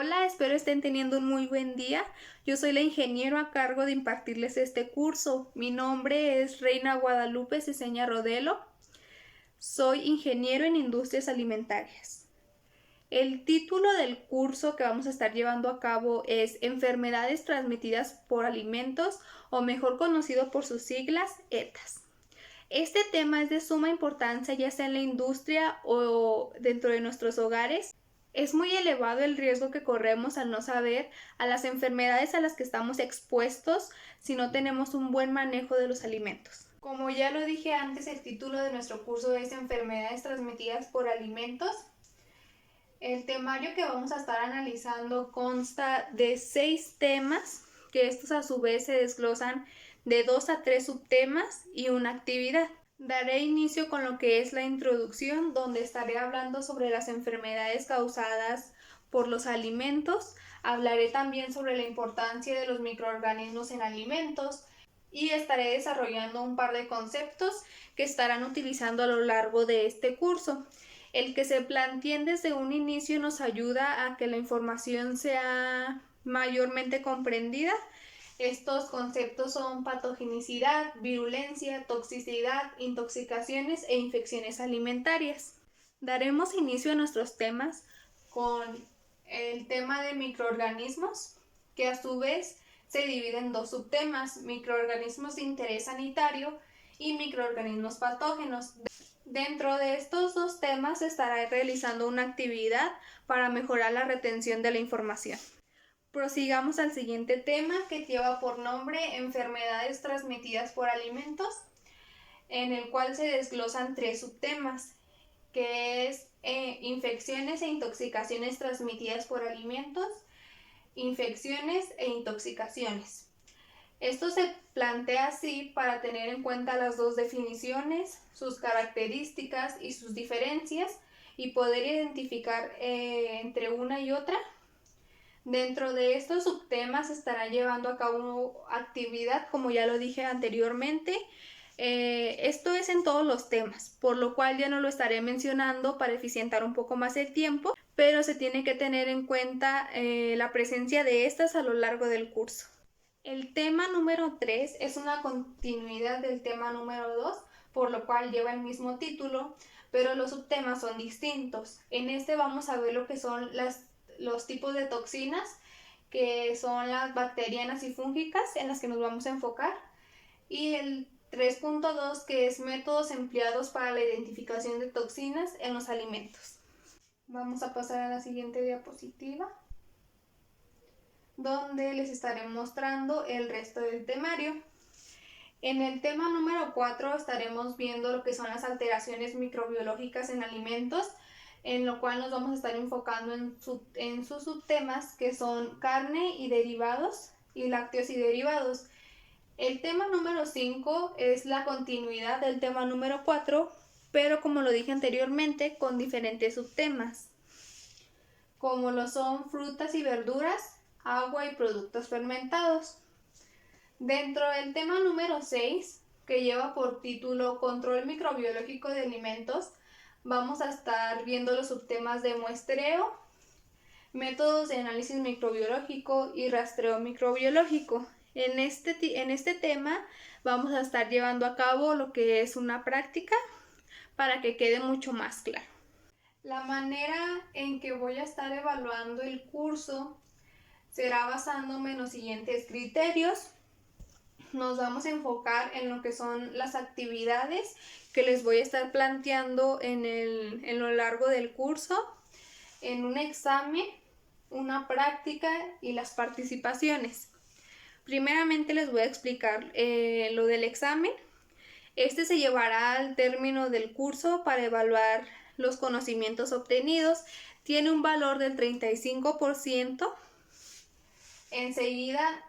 Hola, espero estén teniendo un muy buen día. Yo soy la ingeniero a cargo de impartirles este curso. Mi nombre es Reina Guadalupe Ceseña Rodelo. Soy ingeniero en industrias alimentarias. El título del curso que vamos a estar llevando a cabo es Enfermedades transmitidas por alimentos, o mejor conocido por sus siglas, ETAs. Este tema es de suma importancia ya sea en la industria o dentro de nuestros hogares. Es muy elevado el riesgo que corremos al no saber a las enfermedades a las que estamos expuestos si no tenemos un buen manejo de los alimentos. Como ya lo dije antes, el título de nuestro curso es Enfermedades transmitidas por alimentos. El temario que vamos a estar analizando consta de 6 temas, que estos a su vez se desglosan de 2 a 3 subtemas y una actividad. Daré inicio con lo que es la introducción, donde estaré hablando sobre las enfermedades causadas por los alimentos. Hablaré también sobre la importancia de los microorganismos en alimentos y estaré desarrollando un par de conceptos que estarán utilizando a lo largo de este curso. El que se planteen desde un inicio nos ayuda a que la información sea mayormente comprendida. Estos conceptos son patogenicidad, virulencia, toxicidad, intoxicaciones e infecciones alimentarias. Daremos inicio a nuestros temas con el tema de microorganismos, que a su vez se divide en 2 subtemas: microorganismos de interés sanitario y microorganismos patógenos. Dentro de estos 2 temas se estará realizando una actividad para mejorar la retención de la información. Prosigamos al siguiente tema, que lleva por nombre Enfermedades transmitidas por alimentos, en el cual se desglosan 3 subtemas, que es infecciones e intoxicaciones transmitidas por alimentos, infecciones e intoxicaciones. Esto se plantea así para tener en cuenta las 2 definiciones, sus características y sus diferencias, y poder identificar entre una y otra. Dentro de estos subtemas se estará llevando a cabo actividad, como ya lo dije anteriormente. Esto es en todos los temas, por lo cual ya no lo estaré mencionando para eficientar un poco más el tiempo, pero se tiene que tener en cuenta la presencia de estas a lo largo del curso. El tema número 3 es una continuidad del tema número 2, por lo cual lleva el mismo título, pero los subtemas son distintos. En este vamos a ver lo que son los tipos de toxinas, que son las bacterianas y fúngicas, en las que nos vamos a enfocar, y el 3.2, que es métodos empleados para la identificación de toxinas en los alimentos. Vamos a pasar a la siguiente diapositiva, donde les estaré mostrando el resto del temario. En el tema número 4 estaremos viendo lo que son las alteraciones microbiológicas en alimentos, en lo cual nos vamos a estar enfocando en sus subtemas, que son carne y derivados y lácteos y derivados. El tema número 5 es la continuidad del tema número 4, pero como lo dije anteriormente, con diferentes subtemas, como lo son frutas y verduras, agua y productos fermentados. Dentro del tema número 6, que lleva por título Control microbiológico de alimentos, vamos a estar viendo los subtemas de muestreo, métodos de análisis microbiológico y rastreo microbiológico. En este tema vamos a estar llevando a cabo lo que es una práctica para que quede mucho más claro. La manera en que voy a estar evaluando el curso será basándome en los siguientes criterios. Nos vamos a enfocar en lo que son las actividades que les voy a estar planteando en lo largo del curso, en un examen, una práctica y las participaciones. Primeramente les voy a explicar lo del examen. Este se llevará al término del curso para evaluar los conocimientos obtenidos. Tiene un valor del 35%. Enseguida,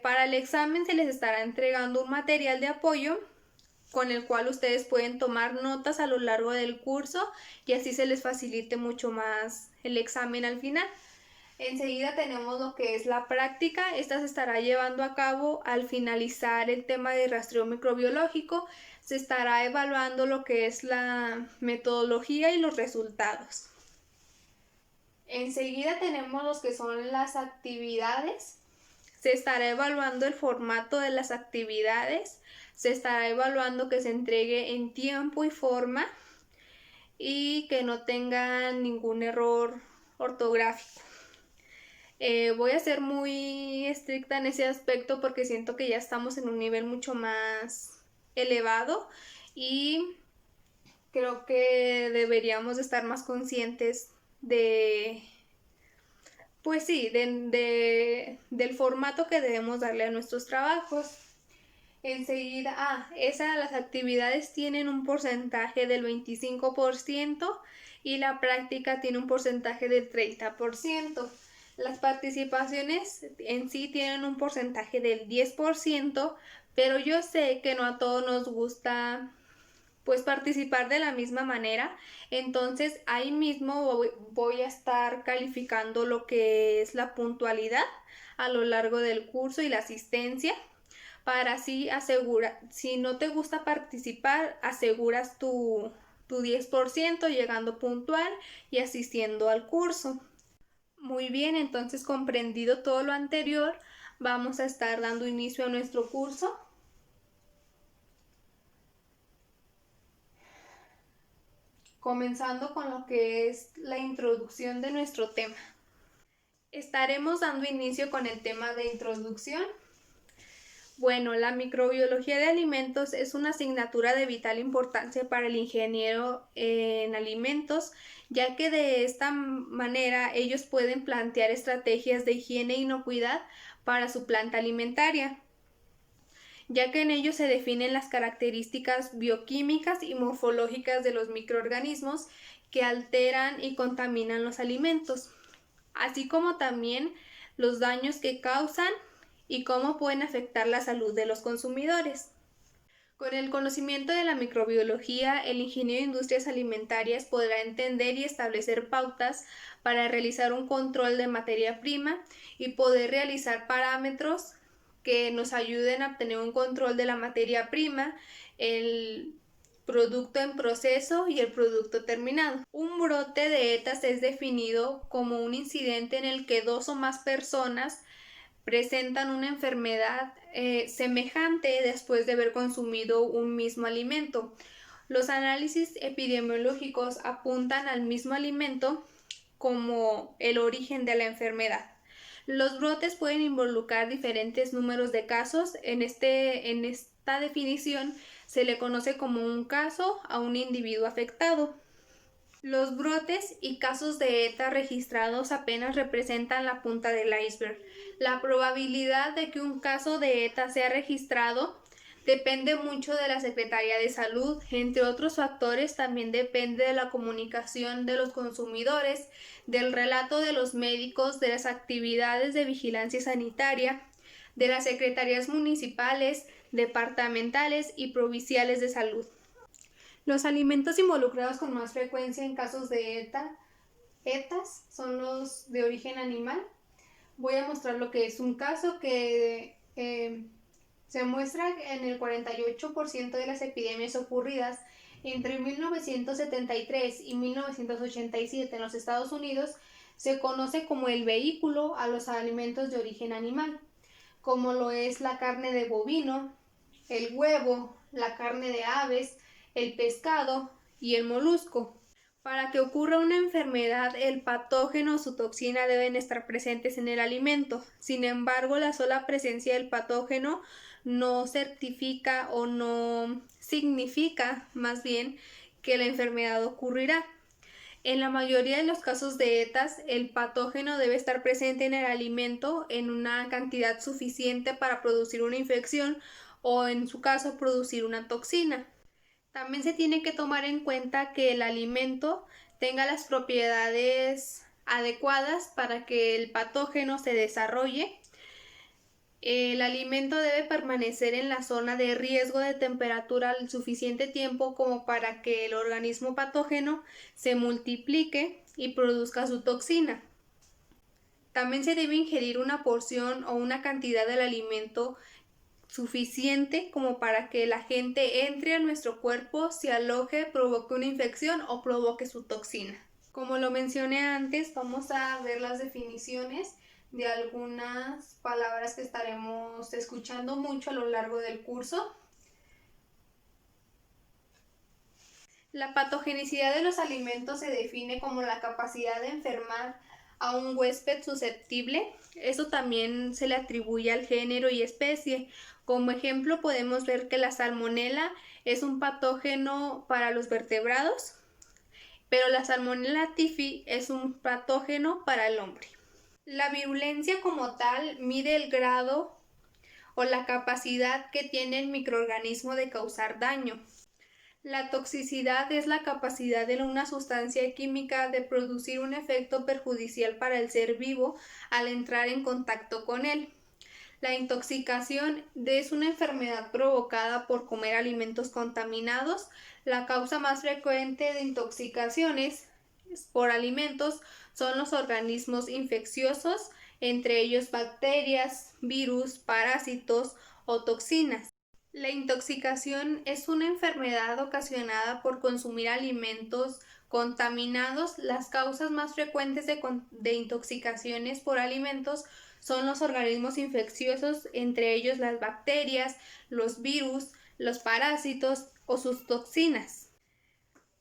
para el examen se les estará entregando un material de apoyo con el cual ustedes pueden tomar notas a lo largo del curso y así se les facilite mucho más el examen al final. Enseguida tenemos lo que es la práctica. Esta se estará llevando a cabo al finalizar el tema de rastreo microbiológico. Se estará evaluando lo que es la metodología y los resultados. Enseguida tenemos los que son las actividades. Se estará evaluando el formato de las actividades, se estará evaluando que se entregue en tiempo y forma y que no tenga ningún error ortográfico. Voy a ser muy estricta en ese aspecto porque siento que ya estamos en un nivel mucho más elevado y creo que deberíamos estar más conscientes de, pues sí, del formato que debemos darle a nuestros trabajos. Enseguida, las actividades tienen un porcentaje del 25% y la práctica tiene un porcentaje del 30%. Las participaciones en sí tienen un porcentaje del 10%, pero yo sé que no a todos nos gusta pues participar de la misma manera. Entonces ahí mismo voy a estar calificando lo que es la puntualidad a lo largo del curso y la asistencia para así asegurar, si no te gusta participar, aseguras tu 10% llegando puntual y asistiendo al curso. Muy bien, entonces comprendido todo lo anterior, vamos a estar dando inicio a nuestro curso. Comenzando con lo que es la introducción de nuestro tema. Estaremos dando inicio con el tema de introducción. Bueno, la microbiología de alimentos es una asignatura de vital importancia para el ingeniero en alimentos, ya que de esta manera ellos pueden plantear estrategias de higiene e inocuidad para su planta alimentaria, ya que en ellos se definen las características bioquímicas y morfológicas de los microorganismos que alteran y contaminan los alimentos, así como también los daños que causan y cómo pueden afectar la salud de los consumidores. Con el conocimiento de la microbiología, el ingeniero de industrias alimentarias podrá entender y establecer pautas para realizar un control de materia prima y poder realizar parámetros que nos ayuden a obtener un control de la materia prima, el producto en proceso y el producto terminado. Un brote de ETAs es definido como un incidente en el que dos o más personas presentan una enfermedad semejante después de haber consumido un mismo alimento. Los análisis epidemiológicos apuntan al mismo alimento como el origen de la enfermedad. Los brotes pueden involucrar diferentes números de casos. En esta definición se le conoce como un caso a un individuo afectado. Los brotes y casos de ETA registrados apenas representan la punta del iceberg. La probabilidad de que un caso de ETA sea registrado depende mucho de la Secretaría de Salud. Entre otros factores, también depende de la comunicación de los consumidores, del relato de los médicos, de las actividades de vigilancia sanitaria, de las secretarías municipales, departamentales y provinciales de salud. Los alimentos involucrados con más frecuencia en casos de ETAs son los de origen animal. Voy a mostrar lo que es un caso que se muestra en el 48% de las epidemias ocurridas entre 1973 y 1987 en los Estados Unidos. Se conoce como el vehículo a los alimentos de origen animal, como lo es la carne de bovino, el huevo, la carne de aves, el pescado y el molusco. Para que ocurra una enfermedad, el patógeno o su toxina deben estar presentes en el alimento. Sin embargo, la sola presencia del patógeno no certifica o no significa, más bien, que la enfermedad ocurrirá. En la mayoría de los casos de ETAs, el patógeno debe estar presente en el alimento en una cantidad suficiente para producir una infección o, en su caso, producir una toxina. También se tiene que tomar en cuenta que el alimento tenga las propiedades adecuadas para que el patógeno se desarrolle. El alimento debe permanecer en la zona de riesgo de temperatura el suficiente tiempo como para que el organismo patógeno se multiplique y produzca su toxina. También se debe ingerir una porción o una cantidad del alimento suficiente como para que el agente entre a nuestro cuerpo, se aloje, provoque una infección o provoque su toxina. Como lo mencioné antes, vamos a ver las definiciones de algunas palabras que estaremos escuchando mucho a lo largo del curso. La patogenicidad de los alimentos se define como la capacidad de enfermar a un huésped susceptible. Eso también se le atribuye al género y especie. Como ejemplo, podemos ver que la salmonela es un patógeno para los vertebrados, pero la Salmonella typhi es un patógeno para el hombre. La virulencia como tal mide el grado o la capacidad que tiene el microorganismo de causar daño. La toxicidad es la capacidad de una sustancia química de producir un efecto perjudicial para el ser vivo al entrar en contacto con él. La intoxicación es una enfermedad provocada por comer alimentos contaminados. La causa más frecuente de intoxicaciones por alimentos son los organismos infecciosos, entre ellos bacterias, virus, parásitos o toxinas. La intoxicación es una enfermedad ocasionada por consumir alimentos contaminados. Las causas más frecuentes de intoxicaciones por alimentos son los organismos infecciosos, entre ellos las bacterias, los virus, los parásitos o sus toxinas.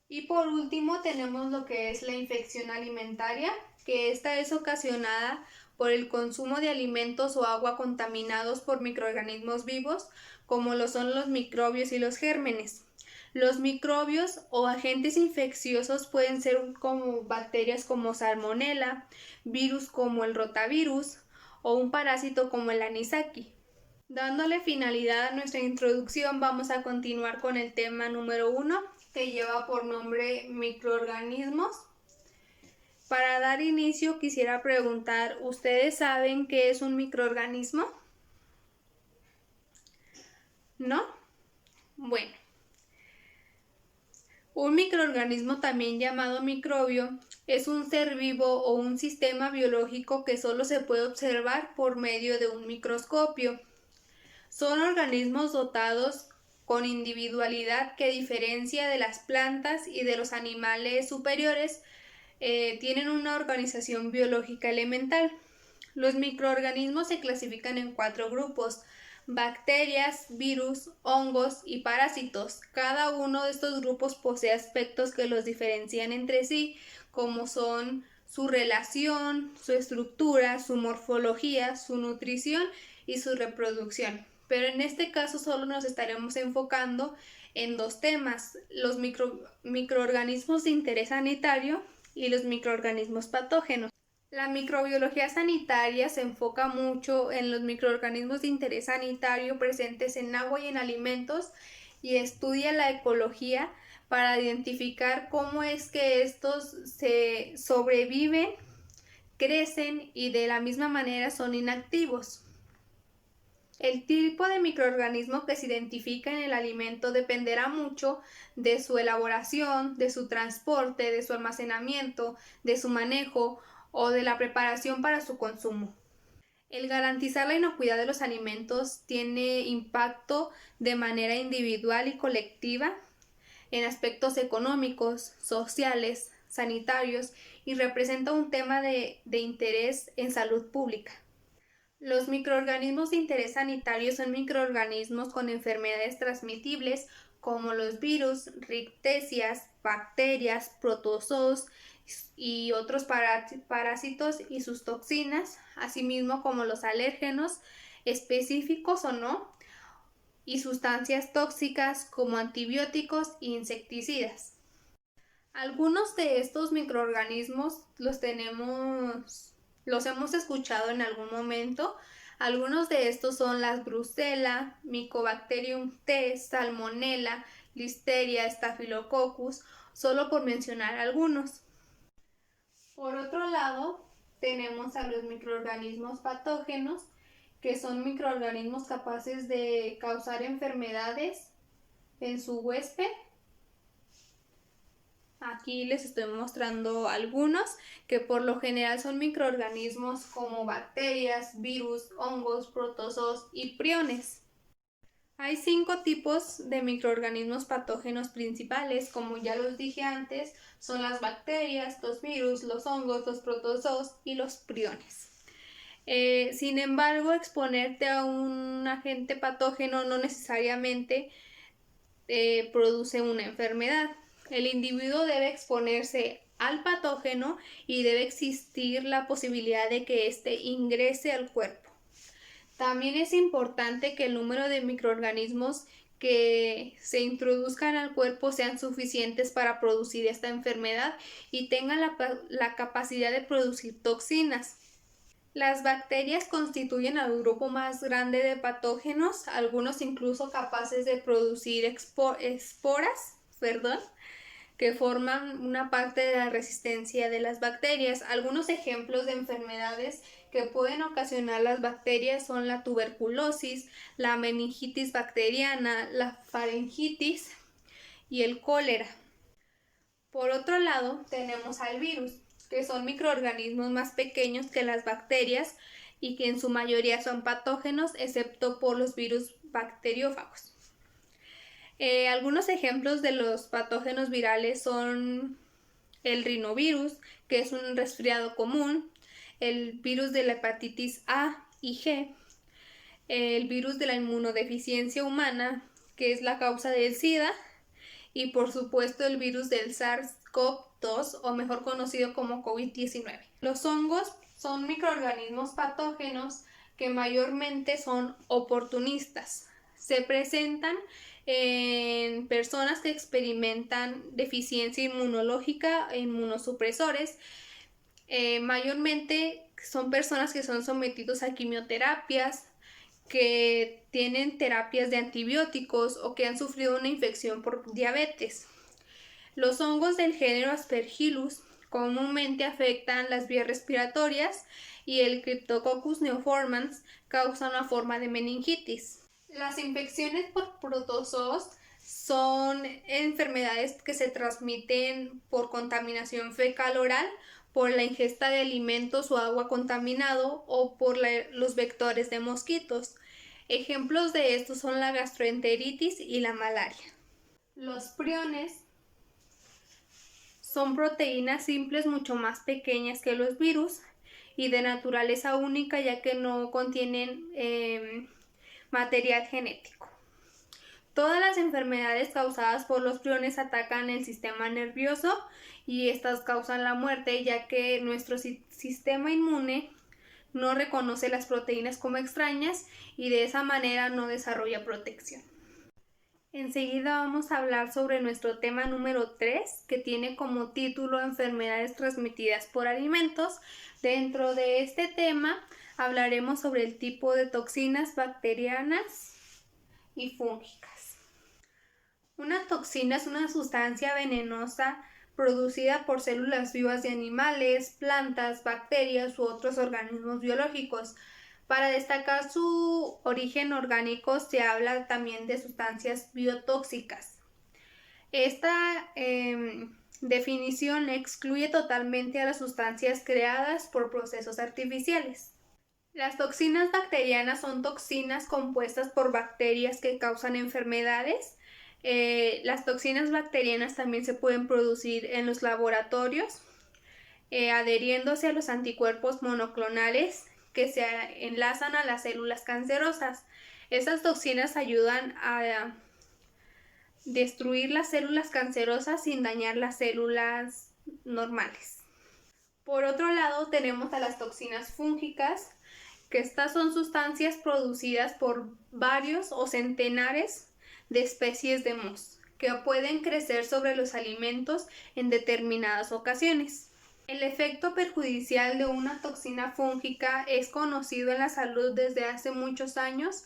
Y por último tenemos lo que es la infección alimentaria, que esta es ocasionada por el consumo de alimentos o agua contaminados por microorganismos vivos, como lo son los microbios y los gérmenes. Los microbios o agentes infecciosos pueden ser como bacterias como Salmonella, virus como el rotavirus o un parásito como el Anisakis. Dándole finalidad a nuestra introducción, vamos a continuar con el tema número 1, que lleva por nombre microorganismos. Para dar inicio, quisiera preguntar, ¿ustedes saben qué es un microorganismo? ¿No? Bueno, un microorganismo, también llamado microbio, es un ser vivo o un sistema biológico que solo se puede observar por medio de un microscopio. Son organismos dotados con individualidad que diferencia de las plantas y de los animales superiores. Tienen una organización biológica elemental. Los microorganismos se clasifican en 4 grupos: bacterias, virus, hongos y parásitos. Cada uno de estos grupos posee aspectos que los diferencian entre sí, como son su relación, su estructura, su morfología, su nutrición y su reproducción. Pero en este caso solo nos estaremos enfocando en 2 temas: los microorganismos de interés sanitario y los microorganismos patógenos. La microbiología sanitaria se enfoca mucho en los microorganismos de interés sanitario presentes en agua y en alimentos, y estudia la ecología para identificar cómo es que estos se sobreviven, crecen y de la misma manera son inactivos. El tipo de microorganismo que se identifica en el alimento dependerá mucho de su elaboración, de su transporte, de su almacenamiento, de su manejo o de la preparación para su consumo. El garantizar la inocuidad de los alimentos tiene impacto de manera individual y colectiva en aspectos económicos, sociales, sanitarios, y representa un tema de interés en salud pública. Los microorganismos de interés sanitario son microorganismos con enfermedades transmitibles como los virus, rictesias, bacterias, protozoos y otros parásitos y sus toxinas, asimismo como los alérgenos, específicos o no, y sustancias tóxicas como antibióticos e insecticidas. Algunos de estos microorganismos los hemos escuchado en algún momento. Algunos de estos son las Brucella, Mycobacterium T, Salmonella, Listeria, Staphylococcus, solo por mencionar algunos. Por otro lado, tenemos a los microorganismos patógenos, que son microorganismos capaces de causar enfermedades en su huésped. Aquí les estoy mostrando algunos, que por lo general son microorganismos como bacterias, virus, hongos, protozoos y priones. Hay 5 tipos de microorganismos patógenos principales, como ya los dije antes, son las bacterias, los virus, los hongos, los protozoos y los priones. Sin embargo, exponerte a un agente patógeno no necesariamente produce una enfermedad. El individuo debe exponerse al patógeno y debe existir la posibilidad de que éste ingrese al cuerpo. También es importante que el número de microorganismos que se introduzcan al cuerpo sean suficientes para producir esta enfermedad y tengan la capacidad de producir toxinas. Las bacterias constituyen el grupo más grande de patógenos, algunos incluso capaces de producir esporas, que forman una parte de la resistencia de las bacterias. Algunos ejemplos de enfermedades que pueden ocasionar las bacterias son la tuberculosis, la meningitis bacteriana, la faringitis y el cólera. Por otro lado, tenemos al virus, que son microorganismos más pequeños que las bacterias y que en su mayoría son patógenos, excepto por los virus bacteriófagos. Algunos ejemplos de los patógenos virales son el rinovirus, que es un resfriado común, el virus de la hepatitis A y G, el virus de la inmunodeficiencia humana, que es la causa del SIDA, y por supuesto el virus del SARS-CoV-2, o mejor conocido como COVID-19. Los hongos son microorganismos patógenos que mayormente son oportunistas. Se presentan en personas que experimentan deficiencia inmunológica e inmunosupresores. Mayormente son personas que son sometidos a quimioterapias, que tienen terapias de antibióticos o que han sufrido una infección por diabetes. Los hongos del género Aspergillus comúnmente afectan las vías respiratorias y el Cryptococcus neoformans causa una forma de meningitis. Las infecciones por protozoos son enfermedades que se transmiten por contaminación fecal oral, por la ingesta de alimentos o agua contaminado o por los vectores de mosquitos. Ejemplos de estos son la gastroenteritis y la malaria. Los priones son proteínas simples mucho más pequeñas que los virus y de naturaleza única, ya que no contienen material genético. Todas las enfermedades causadas por los priones atacan el sistema nervioso y estas causan la muerte, ya que nuestro sistema inmune no reconoce las proteínas como extrañas y de esa manera no desarrolla protección. Enseguida vamos a hablar sobre nuestro tema número 3, que tiene como título Enfermedades transmitidas por alimentos. Dentro de este tema hablaremos sobre el tipo de toxinas bacterianas y fúngicas. Una toxina es una sustancia venenosa producida por células vivas de animales, plantas, bacterias u otros organismos biológicos. Para destacar su origen orgánico se habla también de sustancias biotóxicas. Esta definición excluye totalmente a las sustancias creadas por procesos artificiales. Las toxinas bacterianas son toxinas compuestas por bacterias que causan enfermedades. Las toxinas bacterianas también se pueden producir en los laboratorios, adheriéndose a los anticuerpos monoclonales que se enlazan a las células cancerosas. Estas toxinas ayudan a destruir las células cancerosas sin dañar las células normales. Por otro lado, tenemos a las toxinas fúngicas, que estas son sustancias producidas por varios o centenares de especies de mohos, que pueden crecer sobre los alimentos en determinadas ocasiones. El efecto perjudicial de una toxina fúngica es conocido en la salud desde hace muchos años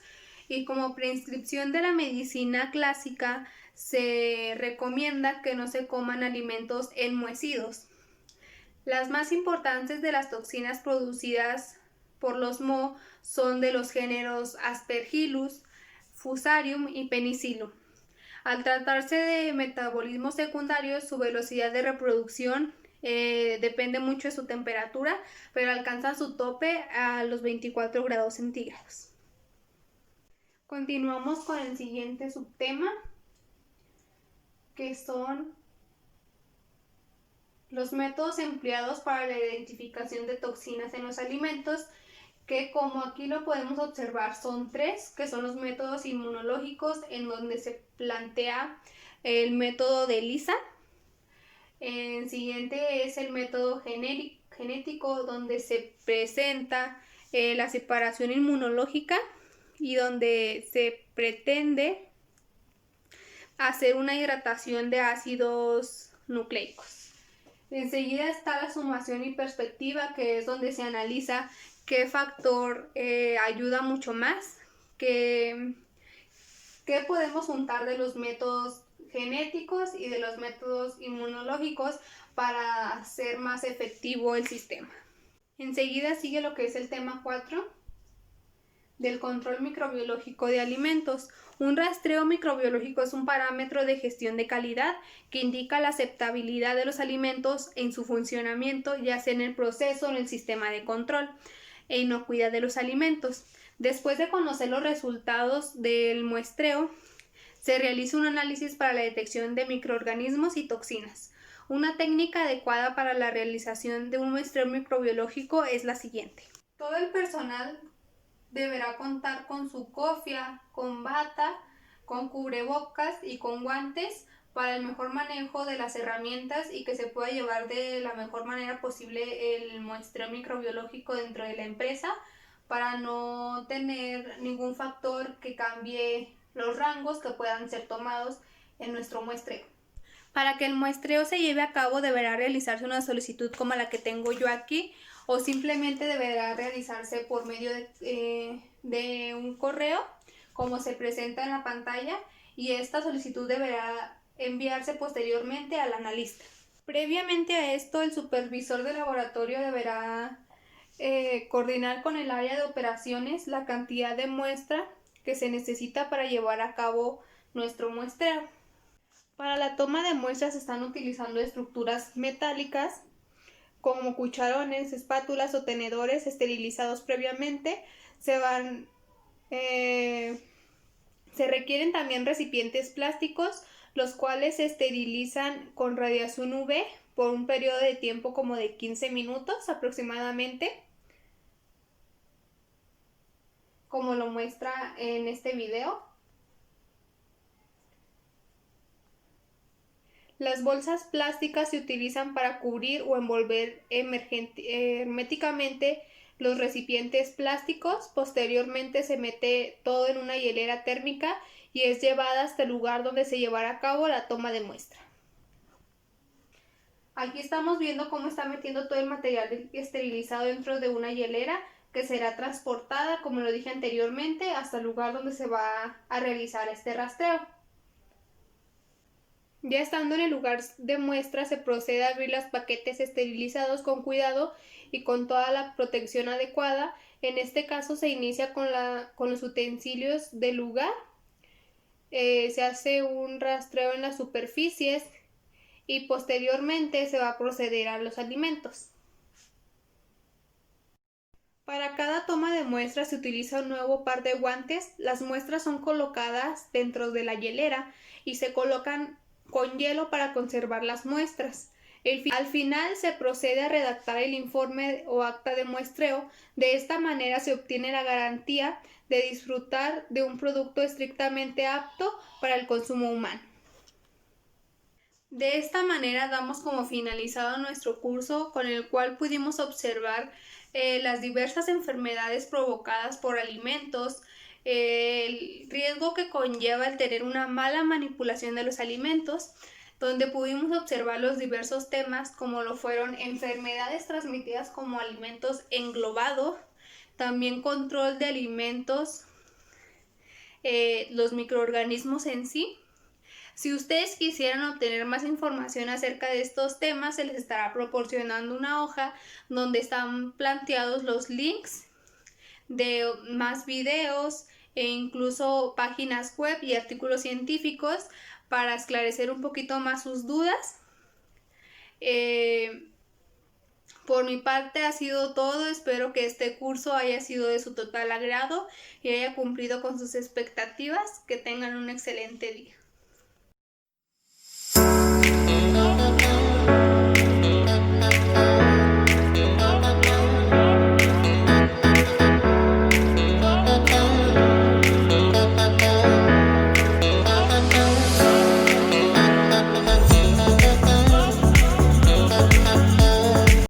y como prescripción de la medicina clásica se recomienda que no se coman alimentos enmohecidos. Las más importantes de las toxinas producidas por los moho son de los géneros Aspergillus, Fusarium y Penicillium. Al tratarse de metabolismos secundarios, su velocidad de reproducción depende mucho de su temperatura, pero alcanza su tope a los 24 grados centígrados. Continuamos con el siguiente subtema, que son los métodos empleados para la identificación de toxinas en los alimentos, que como aquí lo podemos observar son tres, que son los métodos inmunológicos, en donde se plantea el método de ELISA. El siguiente es el método genético, donde se presenta la separación inmunológica y donde se pretende hacer una hidratación de ácidos nucleicos. Enseguida está la sumación y perspectiva, que es donde se analiza qué factor ayuda mucho más, qué podemos juntar de los métodos genéticos y de los métodos inmunológicos para hacer más efectivo el sistema. Enseguida sigue lo que es el tema 4 del control microbiológico de alimentos. Un rastreo microbiológico es un parámetro de gestión de calidad que indica la aceptabilidad de los alimentos en su funcionamiento, ya sea en el proceso o en el sistema de control e inocuidad de los alimentos. Después de conocer los resultados del muestreo, se realiza un análisis para la detección de microorganismos y toxinas. Una técnica adecuada para la realización de un muestreo microbiológico es la siguiente. Todo el personal deberá contar con su cofia, con bata, con cubrebocas y con guantes para el mejor manejo de las herramientas y que se pueda llevar de la mejor manera posible el muestreo microbiológico dentro de la empresa, para no tener ningún factor que cambie los rangos que puedan ser tomados en nuestro muestreo. Para que el muestreo se lleve a cabo deberá realizarse una solicitud como la que tengo yo aquí, o simplemente deberá realizarse por medio de un correo como se presenta en la pantalla, y esta solicitud deberá enviarse posteriormente al analista. Previamente a esto, el supervisor de laboratorio deberá coordinar con el área de operaciones la cantidad de muestra que se necesita para llevar a cabo nuestro muestreo. Para la toma de muestras se están utilizando estructuras metálicas como cucharones, espátulas o tenedores esterilizados previamente. Se requieren también recipientes plásticos, los cuales se esterilizan con radiación UV por un periodo de tiempo como de 15 minutos aproximadamente, como lo muestra en este video. Las bolsas plásticas se utilizan para cubrir o envolver herméticamente los recipientes plásticos. Posteriormente se mete todo en una hielera térmica y es llevada hasta el lugar donde se llevará a cabo la toma de muestra. Aquí estamos viendo cómo está metiendo todo el material esterilizado dentro de una hielera, que será transportada, como lo dije anteriormente, hasta el lugar donde se va a realizar este rastreo. Ya estando en el lugar de muestra, se procede a abrir los paquetes esterilizados con cuidado y con toda la protección adecuada. En este caso se inicia con los utensilios del lugar. Se hace un rastreo en las superficies y posteriormente se va a proceder a los alimentos. Para cada toma de muestra se utiliza un nuevo par de guantes. Las muestras son colocadas dentro de la hielera y se colocan con hielo para conservar las muestras. Al final se procede a redactar el informe o acta de muestreo. De esta manera se obtiene la garantía de disfrutar de un producto estrictamente apto para el consumo humano. De esta manera damos como finalizado nuestro curso, con el cual pudimos observar las diversas enfermedades provocadas por alimentos, el riesgo que conlleva el tener una mala manipulación de los alimentos, donde pudimos observar los diversos temas como lo fueron enfermedades transmitidas como alimentos englobado, también control de alimentos, los microorganismos en sí. Si ustedes quisieran obtener más información acerca de estos temas, se les estará proporcionando una hoja donde están planteados los links de más videos e incluso páginas web y artículos científicos para esclarecer un poquito más sus dudas. Por mi parte ha sido todo, espero que este curso haya sido de su total agrado y haya cumplido con sus expectativas. Que tengan un excelente día.